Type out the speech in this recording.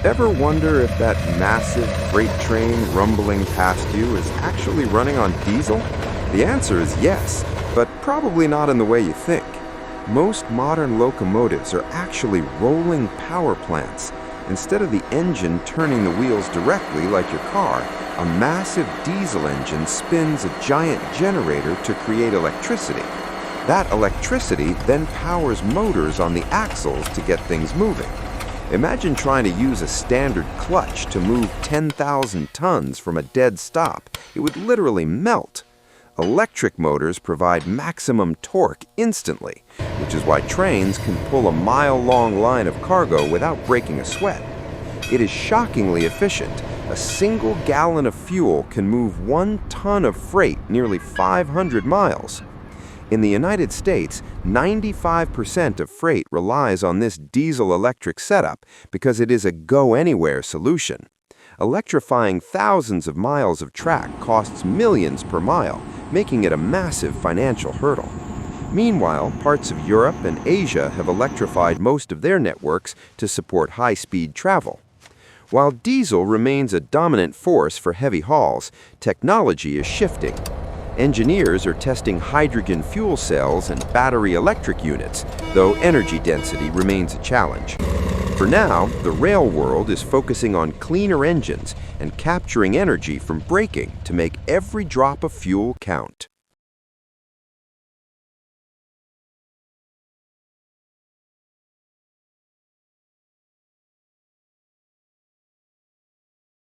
Ever wonder if that massive freight train rumbling past you is actually running on diesel? The answer is yes, but probably not in the way you think. Most modern locomotives are actually rolling power plants. Instead of the engine turning the wheels directly like your car, a massive diesel engine spins a giant generator to create electricity. That electricity then powers motors on the axles to get things moving. Imagine trying to use a standard clutch to move 10,000 tons from a dead stop. It would literally melt. Electric motors provide maximum torque instantly, which is why trains can pull a mile-long line of cargo without breaking a sweat. It is shockingly efficient. A single gallon of fuel can move 1 ton of freight nearly 500 miles. In the United States, 95% of freight relies on this diesel-electric setup because it is a go-anywhere solution. Electrifying thousands of miles of track costs millions per mile, making it a massive financial hurdle. Meanwhile, parts of Europe and Asia have electrified most of their networks to support high-speed travel. While diesel remains a dominant force for heavy hauls, technology is shifting. Engineers are testing hydrogen fuel cells and battery electric units, though energy density remains a challenge. For now, the rail world is focusing on cleaner engines and capturing energy from braking to make every drop of fuel count.